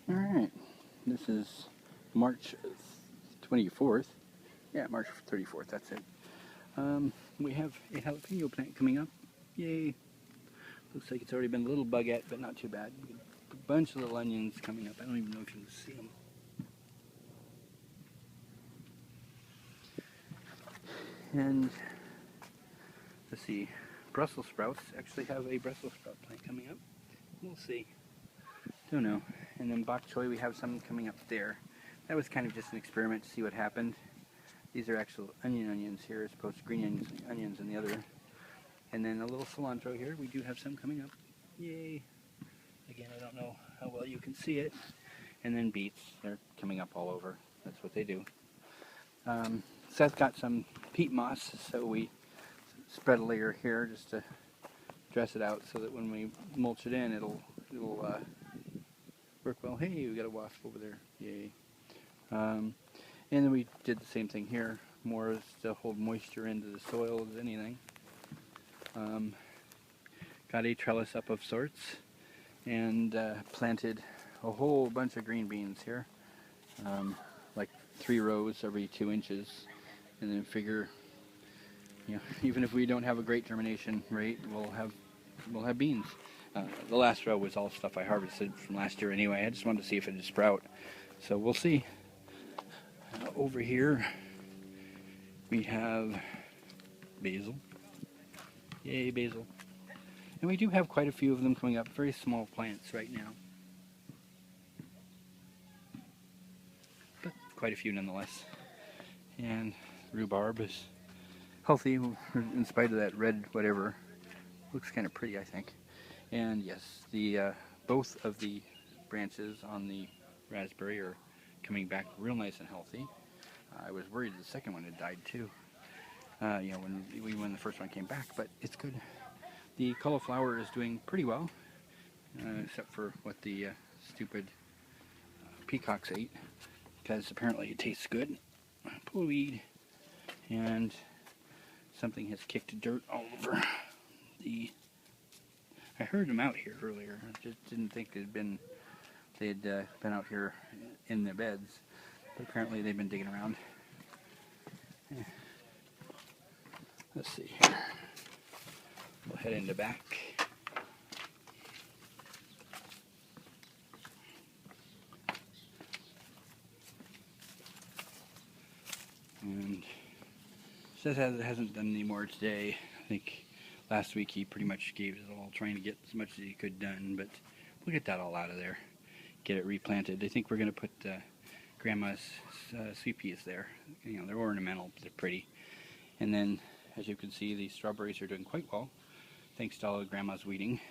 Alright, this is March 24th. Yeah, March 34th, that's it. We have a jalapeno plant coming up. Yay! Looks like it's already been a little bugette, but not too bad. A bunch of little onions coming up. I don't even know if you can see them. And, let's see, Brussels sprouts actually have a Brussels sprout plant coming up. We'll see. Don't know. And then bok choy, we have some coming up there. That was kind of just an experiment to see what happened. These are actual onions here as opposed to green onions in the other. And then a little cilantro here. We do have some coming up. Yay! Again, I don't know how well you can see it. And then beets. They're coming up all over. That's what they do. Seth got some peat moss, so we spread a layer here just to dress it out so that when we mulch it in, it'll work well. Hey, we got a wasp over there. Yay. And then we did the same thing here, more as to hold moisture into the soil as anything. Got a trellis up of sorts and planted a whole bunch of green beans here, like 3 rows every 2 inches, and then figure, even if we don't have a great germination rate, we'll have beans. The last row was all stuff I harvested from last year anyway. I just wanted to see if it would sprout, so we'll see. Over here we have basil. Yay, basil. And we do have quite a few of them coming up, very small plants right now. But quite a few nonetheless. And rhubarb is healthy in spite of that red whatever. Looks kind of pretty, I think. And yes, the both of the branches on the raspberry are coming back real nice and healthy. I was worried the second one had died too, when the first one came back, but it's good. The cauliflower is doing pretty well, except for what the stupid peacocks ate, because apparently it tastes good. Pull a weed, and something has kicked dirt all over the... I heard them out here earlier. I just didn't think they'd been out here in the beds, but apparently they've been digging around. Let's see here. We'll head in the back. And Seth hasn't done any more today. I think last week he pretty much gave it all, trying to get as much as he could done, but we'll get that all out of there, get it replanted. I think we're going to put Grandma's sweet peas there. They're ornamental, but they're pretty. And then, as you can see, the strawberries are doing quite well, thanks to all of Grandma's weeding.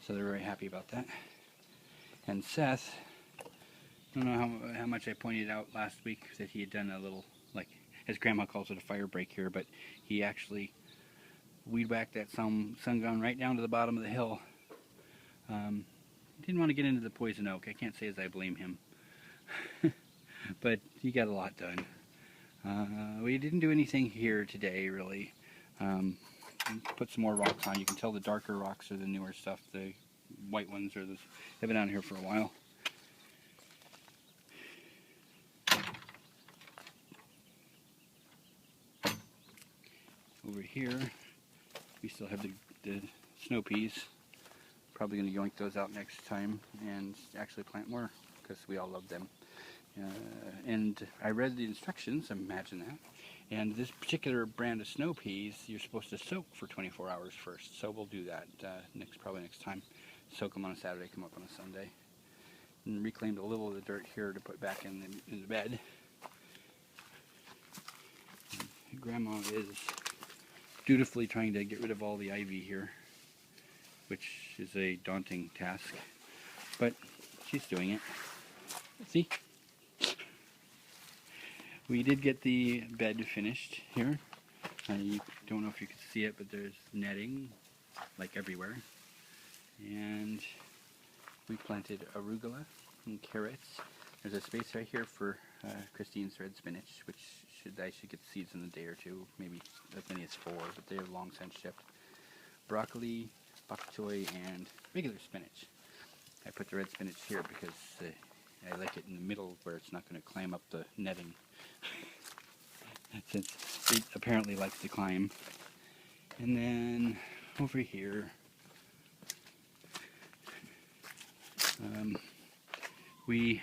So they're very happy about that. And Seth, I don't know how much I pointed out last week that he had done a little, like, as Grandma calls it, a fire break here, but he actually weed whacked that sungun right down to the bottom of the hill. Didn't want to get into the poison oak. I can't say as I blame him. But he got a lot done. We didn't do anything here today, really. Put some more rocks on. You can tell the darker rocks are the newer stuff. The white ones they've been down here for a while. Over here, we still have the snow peas. Probably going to yoink those out next time and actually plant more, because we all love them. And I read the instructions, imagine that. And this particular brand of snow peas, you're supposed to soak for 24 hours first. So we'll do that probably next time. Soak them on a Saturday, come up on a Sunday. And reclaimed a little of the dirt here to put back in the bed. And Grandma is dutifully trying to get rid of all the ivy here, which is a daunting task. But she's doing it. See? We did get the bed finished here. I don't know if you can see it, but there's netting, like everywhere. And we planted arugula and carrots. There's a space right here for Christine's red spinach, which I should get the seeds in a day or two, maybe as many as 4, but they're long since shipped. Broccoli, bok choy, and regular spinach. I put the red spinach here because I like it in the middle where it's not going to climb up the netting. Since it apparently likes to climb. And then over here, we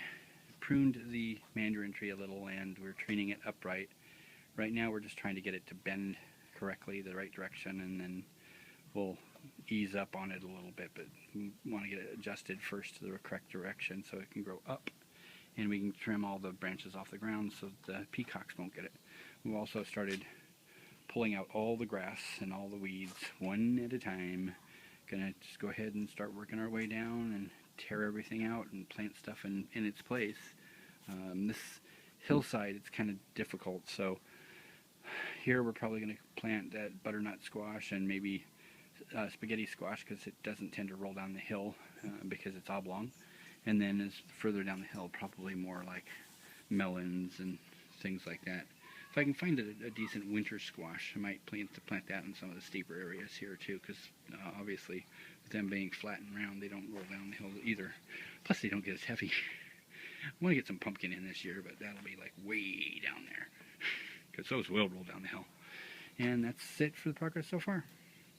pruned the mandarin tree a little and we're training it upright. Right now we're just trying to get it to bend correctly, the right direction, and then we'll ease up on it a little bit, but we want to get it adjusted first to the correct direction so it can grow up, and we can trim all the branches off the ground so the peacocks won't get it. We've also started pulling out all the grass and all the weeds one at a time. Gonna just go ahead and start working our way down and tear everything out and plant stuff in its place. This hillside, it's kind of difficult, so here we're probably going to plant that butternut squash and maybe spaghetti squash because it doesn't tend to roll down the hill because it's oblong. And then as further down the hill, probably more like melons and things like that. If I can find a decent winter squash, I might plan to plant that in some of the steeper areas here too, because obviously with them being flat and round, they don't roll down the hill either. Plus they don't get as heavy. I want to get some pumpkin in this year, but that'll be like way down there, because those will roll down the hill. And that's it for the progress so far.